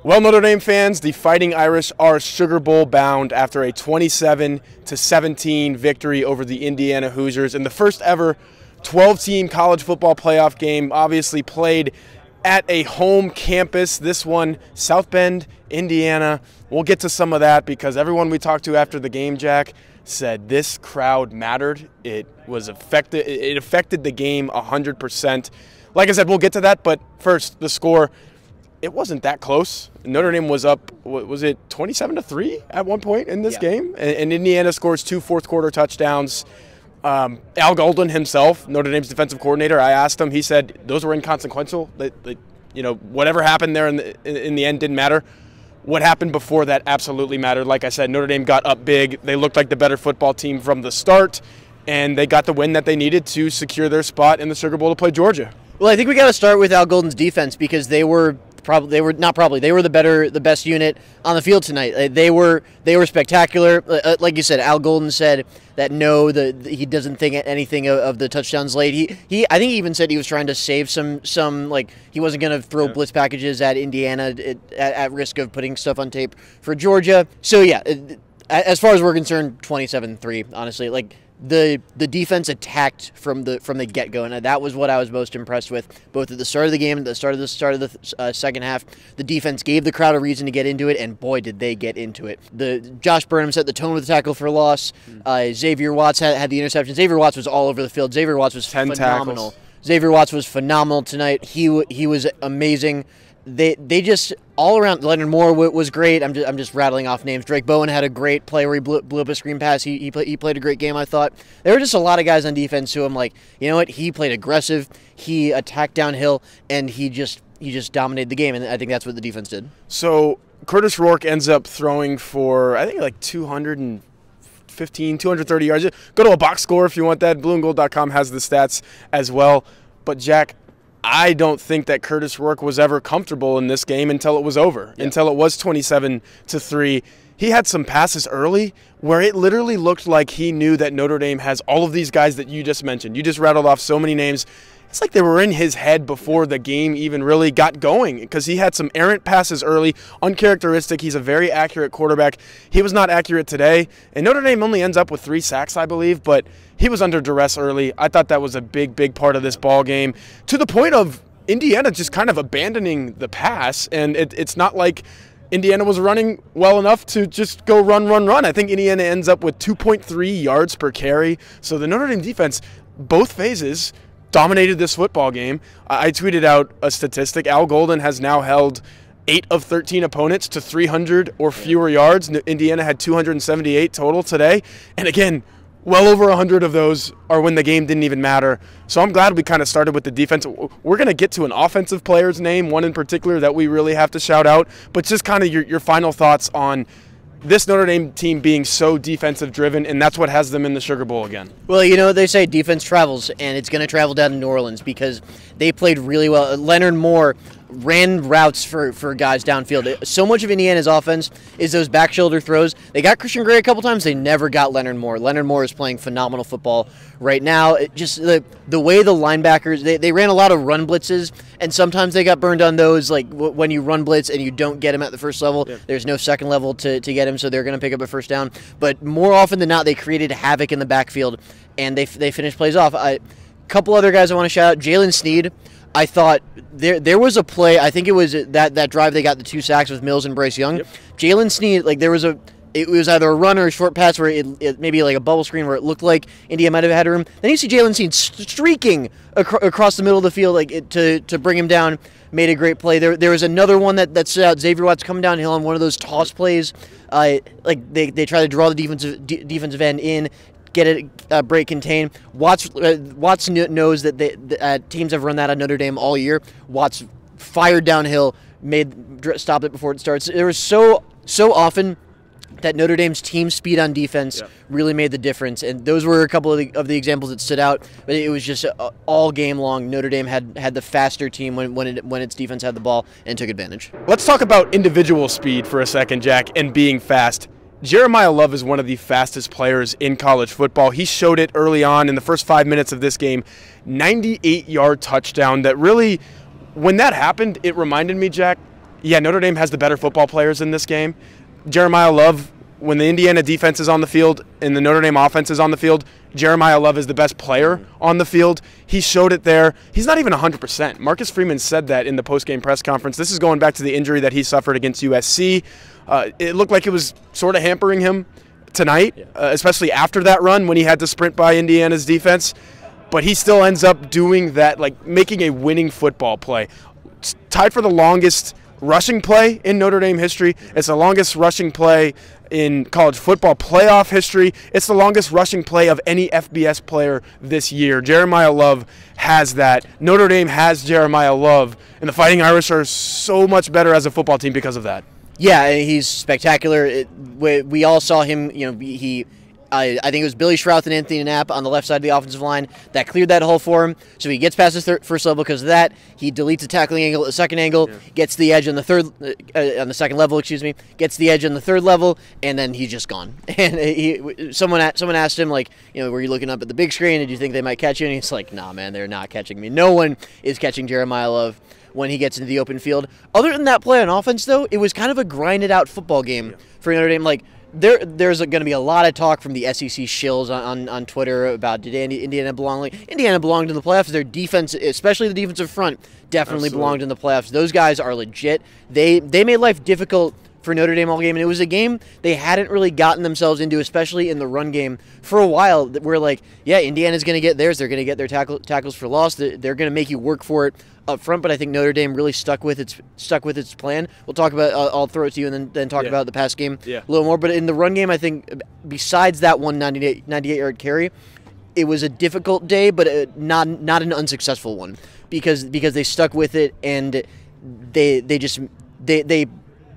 Well, Notre Dame fans, the Fighting Irish are Sugar Bowl bound after a 27-17 victory over the Indiana Hoosiers in the first ever 12-team college football playoff game, obviously played at a home campus. This one, South Bend, Indiana. We'll get to some of that because everyone we talked to after the game, Jack, said this crowd mattered. It affected the game 100%. Like I said, we'll get to that, but first, the score. It wasn't that close. Notre Dame was up, was it 27-3 at one point in this game? And Indiana scores 2 fourth-quarter touchdowns. Al Golden himself, Notre Dame's defensive coordinator, I asked him, he said those were inconsequential. Whatever happened there in the end didn't matter. What happened before that absolutely mattered. Like I said, Notre Dame got up big. They looked like the better football team from the start, and they got the win that they needed to secure their spot in the Sugar Bowl to play Georgia. Well, I think we got to start with Al Golden's defense because they were the best unit on the field tonight. They were spectacular. Like you said, Al Golden said that he doesn't think anything of the touchdowns late. I think he even said he was trying to save some like he wasn't going to throw blitz packages at Indiana at risk of putting stuff on tape for Georgia. So yeah, as far as we're concerned, 27-3. Honestly, like. The defense attacked from the get-go, and that was what I was most impressed with, both at the start of the game and at the start of the second half. The defense gave the crowd a reason to get into it, and boy, did they get into it. Josh Burnham set the tone with the tackle for loss. Xavier Watts had the interception. Xavier Watts was all over the field. Xavier Watts was phenomenal. Xavier Watts was phenomenal tonight. He was amazing. They just all around. Leonard Moore was great. I'm just rattling off names. Drake Bowen had a great play where he blew up a screen pass. He played a great game, I thought. There were just a lot of guys on defense who I'm like, you know what? He played aggressive. He attacked downhill, and he just dominated the game. And I think that's what the defense did. So Curtis Rourke ends up throwing for I think like 230 yards. Go to a box score if you want that. Blueandgold.com has the stats as well. But Jack, I don't think that Curtis Rourke was ever comfortable in this game until it was over, until it was 27-3. He had some passes early where it literally looked like he knew that Notre Dame has all of these guys that you just mentioned. You just rattled off so many names. It's like they were in his head before the game even really got going because he had some errant passes early, uncharacteristic. He's a very accurate quarterback. He was not accurate today, and Notre Dame only ends up with 3 sacks, I believe, but he was under duress early. I thought that was a big part of this ball game to the point of Indiana just kind of abandoning the pass, and it's not like Indiana was running well enough to just go run. I think Indiana ends up with 2.3 yards per carry, so the Notre Dame defense, both phases, dominated this football game. I tweeted out a statistic. Al Golden has now held 8 of 13 opponents to 300 or fewer yards. Indiana had 278 total today. And again, well over 100 of those are when the game didn't even matter. So I'm glad we kind of started with the defense. We're going to get to an offensive player's name, one in particular that we really have to shout out. But just kind of your final thoughts on this Notre Dame team being so defensive-driven, and that's what has them in the Sugar Bowl again. Well, you know, they say defense travels, and it's going to travel down to New Orleans because they played really well. Leonard Moore ran routes for guys downfield. So much of Indiana's offense is those back shoulder throws. They got Christian Gray a couple times. They never got Leonard Moore. Leonard Moore is playing phenomenal football right now. Just the way the linebackers, they ran a lot of run blitzes, and sometimes they got burned on those. Like when you run blitz and you don't get him at the first level, there's no second level to get him, so they're going to pick up a first down. But more often than not, they created havoc in the backfield, and they finished plays off. A couple other guys I want to shout out. Jalen Sneed. I thought there was a play. I think it was that drive they got the 2 sacks with Mills and Bryce Young. Jalen Sneed, like it was either a run or a short pass where it maybe like a bubble screen where it looked like India might have had room. Then you see Jalen Sneed streaking across the middle of the field to bring him down. Made a great play. There was another one that stood out. Xavier Watts coming downhill on one of those toss plays. Like they try to draw the defensive end in. Get it, break, contain. Watts knows that teams have run that on Notre Dame all year. Watts fired downhill, stopped it before it starts. There was so often that Notre Dame's team speed on defense really made the difference, and those were a couple of the examples that stood out. But it was just all game long. Notre Dame had the faster team when its defense had the ball and took advantage. Let's talk about individual speed for a second, Jack, and being fast. Jeremiah Love is one of the fastest players in college football. He showed it early on in the first 5 minutes of this game. 98-yard touchdown that really, when that happened, it reminded me, Jack, yeah, Notre Dame has the better football players in this game. Jeremiah Love, when the Indiana defense is on the field and the Notre Dame offense is on the field, Jeremiah Love is the best player on the field. He showed it there. He's not even 100%. Marcus Freeman said that in the postgame press conference. This is going back to the injury that he suffered against USC. It looked like it was sort of hampering him tonight, especially after that run when he had to sprint by Indiana's defense. But he still ends up doing that, like making a winning football play. It's tied for the longest rushing play in Notre Dame history. It's the longest rushing play in college football playoff history. It's the longest rushing play of any FBS player this year. Jeremiah Love has that. Notre Dame has Jeremiah Love, and the Fighting Irish are so much better as a football team because of that. Yeah, he's spectacular. We all saw him. I think it was Billy Schrouth and Anthony Knapp on the left side of the offensive line that cleared that hole for him. So he gets past the first level because of that. He deletes the tackling angle at the second angle, gets the edge on the second level, gets the edge on the third level, and then he's just gone. And someone asked him, like, were you looking up at the big screen? Did you think they might catch you? And he's like, nah, man, they're not catching me. No one is catching Jeremiah Love when he gets into the open field. Other than that play on offense, though, it was kind of a grinded-out football game for Notre Dame. Like, There's going to be a lot of talk from the SEC shills on Twitter about did Indiana belong. Like, Indiana belonged in the playoffs. Their defense, especially the defensive front, definitely belonged in the playoffs. Those guys are legit. They made life difficult for Notre Dame all game, and it was a game they hadn't really gotten themselves into, especially in the run game for a while. We're like, yeah, Indiana's going to get theirs. They're going to get their tackles for loss. They're going to make you work for it up front, but I think Notre Dame really stuck with its plan. We'll talk about. I'll throw it to you and then talk about the pass game a little more. But in the run game, I think besides that 98-yard carry, it was a difficult day, but not an unsuccessful one because they stuck with it and they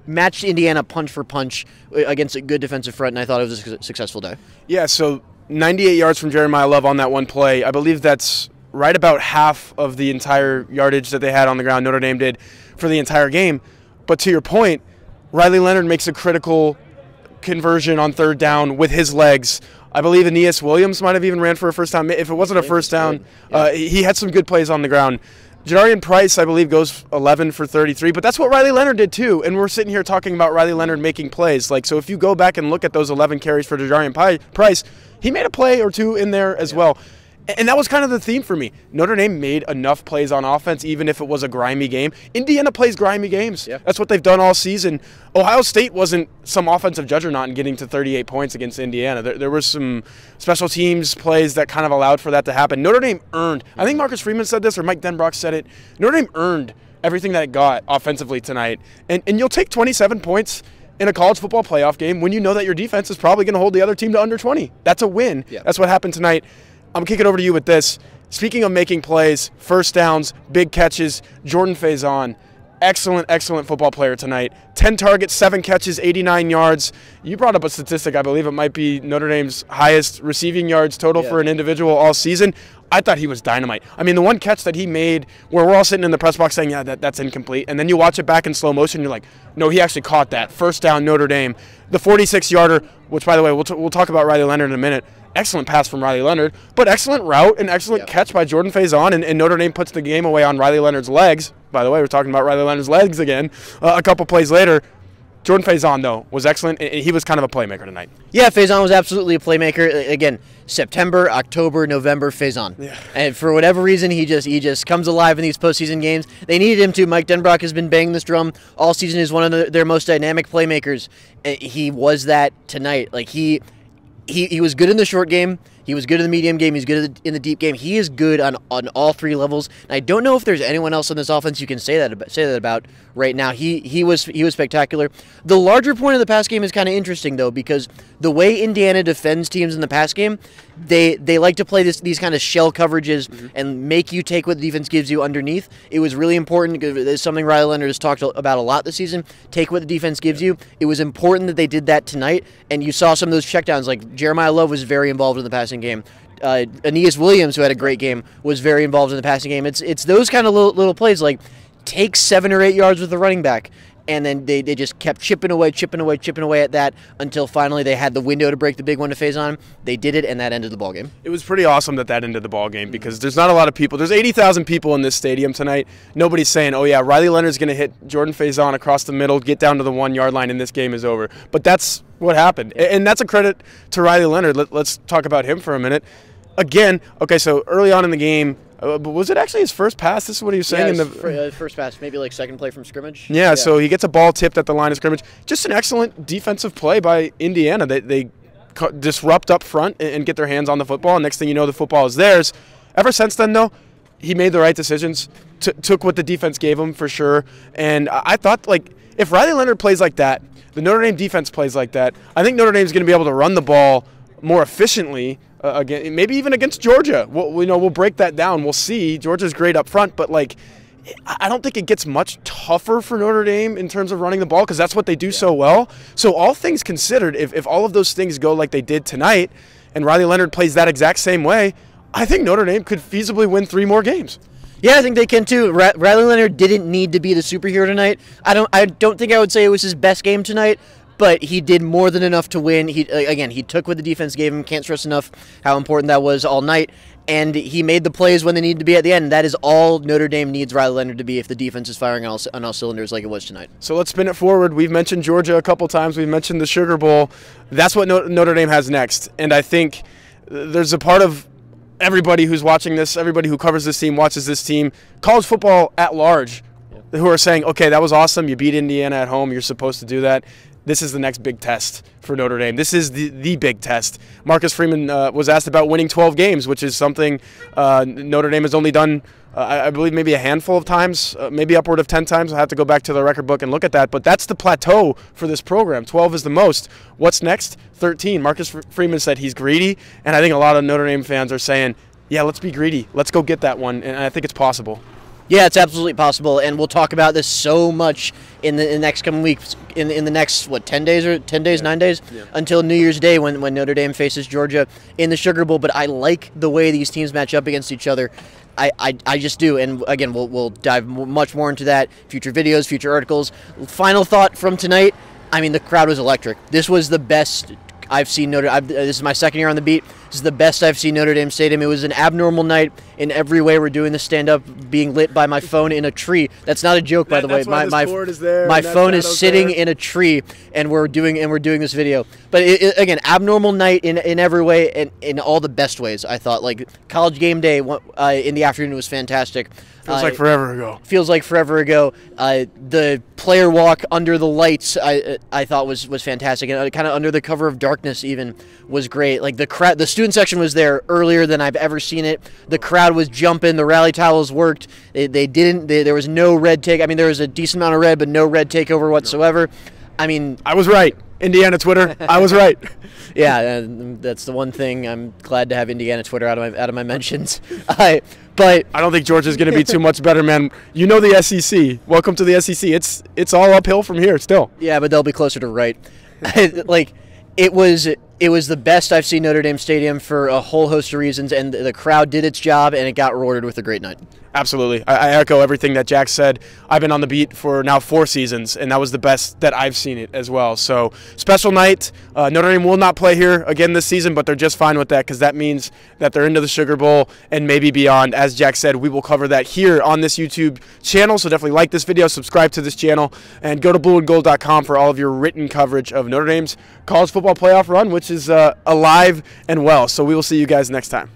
matched Indiana punch for punch against a good defensive front, and I thought it was a successful day. Yeah, so 98 yards from Jeremiah Love on that one play. I believe that's right about half of the entire yardage that they had on the ground Notre Dame did for the entire game. But to your point, Riley Leonard makes a critical conversion on third down with his legs. I believe Aeneas Williams might have even ran for a first down. If it wasn't a first down, he had some good plays on the ground. Jadarian Price, I believe, goes 11 for 33, but that's what Riley Leonard did too, and we're sitting here talking about Riley Leonard making plays. Like, so if you go back and look at those 11 carries for Jadarian Price, he made a play or two in there as well. And that was kind of the theme for me. Notre Dame made enough plays on offense, even if it was a grimy game. Indiana plays grimy games. Yeah. That's what they've done all season. Ohio State wasn't some offensive juggernaut in getting to 38 points against Indiana. There were some special teams plays that kind of allowed for that to happen. Notre Dame earned, I think Marcus Freeman said this, or Mike Denbrock said it, Notre Dame earned everything that it got offensively tonight. And you'll take 27 points in a college football playoff game when you know that your defense is probably going to hold the other team to under 20. That's a win. Yeah. That's what happened tonight. I'm kicking it over to you with this. Speaking of making plays, first downs, big catches, Jordan Faison, excellent football player tonight. 10 targets, 7 catches, 89 yards. You brought up a statistic. I believe it might be Notre Dame's highest receiving yards total for an individual all season. I thought he was dynamite. I mean, the one catch that he made where we're all sitting in the press box saying, yeah, that's incomplete. And then you watch it back in slow motion, you're like, no, he actually caught that. First down, Notre Dame. The 46-yarder, which, by the way, we'll talk about Riley Leonard in a minute. Excellent pass from Riley Leonard, but excellent route and excellent catch by Jordan Faison, and Notre Dame puts the game away on Riley Leonard's legs. By the way, we're talking about Riley Leonard's legs again. A couple plays later, Jordan Faison, though, was excellent. He was kind of a playmaker tonight. Yeah, Faison was absolutely a playmaker. Again, September, October, November, Faison. Yeah. And for whatever reason, he just comes alive in these postseason games. They needed him to. Mike Denbrock has been banging this drum all season. He's one of their most dynamic playmakers. He was that tonight. Like, he was good in the short game. He was good in the medium game. He's good in the deep game. He is good on all three levels. And I don't know if there's anyone else on this offense you can say that about right now. He was spectacular. The larger point of the pass game is kind of interesting though, because the way Indiana defends teams in the pass game, they like to play these kind of shell coverages and make you take what the defense gives you underneath. It was really important because it's something Riley Leonard has talked about a lot this season. Take what the defense gives you. It was important that they did that tonight, and you saw some of those checkdowns. Like Jeremiah Love was very involved in the passing game. Aeneas Williams, who had a great game, was very involved in the passing game. It's those kind of little plays, like take 7 or 8 yards with the running back. and then they just kept chipping away at that until finally they had the window to break the big one to phase on. They did it, and that ended the ball game. It was pretty awesome that ended the ball game because there's not a lot of people. There's 80,000 people in this stadium tonight. Nobody's saying, oh, yeah, Riley Leonard's going to hit Jordan Faison across the middle, get down to the 1 yard line, and this game is over. But that's what happened. And that's a credit to Riley Leonard. Let's talk about him for a minute. Again, okay, so early on in the game, was it actually his first pass? This is what he was saying. Yeah, first pass, maybe like second play from scrimmage. Yeah, so he gets a ball tipped at the line of scrimmage. Just an excellent defensive play by Indiana. They disrupt up front and get their hands on the football. And next thing you know, the football is theirs. Ever since then, though, he made the right decisions, took what the defense gave him for sure. And I thought, like, if Riley Leonard plays like that, the Notre Dame defense plays like that, I think Notre Dame's going to be able to run the ball more efficiently. Again, maybe even against Georgia. We'll break that down. We'll see. Georgia's great up front, but like, I don't think it gets much tougher for Notre Dame in terms of running the ball because that's what they do so well. So all things considered, if all of those things go like they did tonight, and Riley Leonard plays that exact same way, I think Notre Dame could feasibly win 3 more games. Yeah, I think they can too. Riley Leonard didn't need to be the superhero tonight. I don't think I would say it was his best game tonight. But he did more than enough to win. He took what the defense gave him. Can't stress enough how important that was all night. And he made the plays when they needed to be at the end. That is all Notre Dame needs Riley Leonard to be if the defense is firing on all cylinders like it was tonight. So let's spin it forward. We've mentioned Georgia a couple times. We've mentioned the Sugar Bowl. That's what Notre Dame has next. And I think there's a part of everybody who's watching this, everybody who covers this team, watches this team, college football at large, who are saying, okay, that was awesome. You beat Indiana at home. You're supposed to do that. This is the next big test for Notre Dame. This is the big test. Marcus Freeman was asked about winning 12 games, which is something Notre Dame has only done, I believe, maybe a handful of times, maybe upward of 10 times. I'll have to go back to the record book and look at that. But that's the plateau for this program. 12 is the most. What's next? 13. Marcus Freeman said he's greedy, and I think a lot of Notre Dame fans are saying, yeah, let's be greedy. Let's go get that one, and I think it's possible. Yeah, it's absolutely possible, and we'll talk about this so much in the next coming weeks, in the next, 9 days, until New Year's Day when Notre Dame faces Georgia in the Sugar Bowl. But I like the way these teams match up against each other. I just do, and again, we'll dive much more into that, future videos, future articles. Final thought from tonight, I mean, the crowd was electric. This was the best I've seen this is my second year on the beat. This is the best I've seen Notre Dame Stadium. It was an abnormal night in every way. We're doing the stand-up being lit by my phone in a tree. That's not a joke, by the way. My phone is sitting in a tree, and we're doing this video. But again, abnormal night in every way, and in all the best ways. I thought, like, college game day in the afternoon was fantastic. Feels like forever ago. Feels like forever ago. The player walk under the lights, I thought was fantastic, and kind of under the cover of darkness even was great. Like the student section was there earlier than I've ever seen it. The crowd was jumping. The rally towels worked. There was no red take. I mean, there was a decent amount of red, but no red takeover whatsoever. I mean, I was right. Indiana Twitter, I was right. Yeah, that's the one thing. I'm glad to have Indiana Twitter out of my mentions. But I don't think Georgia's going to be too much better, man. You know the SEC. Welcome to the SEC. It's all uphill from here still. Yeah, but they'll be closer to right. Like, it was the best I've seen Notre Dame Stadium for a whole host of reasons, and the crowd did its job, and it got rewarded with a great night. Absolutely. I echo everything that Jack said. I've been on the beat for now 4 seasons, and that was the best that I've seen it as well. So, special night. Notre Dame will not play here again this season, but they're just fine with that because that means that they're into the Sugar Bowl and maybe beyond. As Jack said, we will cover that here on this YouTube channel, so definitely like this video, subscribe to this channel, and go to blueandgold.com for all of your written coverage of Notre Dame's college football playoff run, which is alive and well. So we will see you guys next time.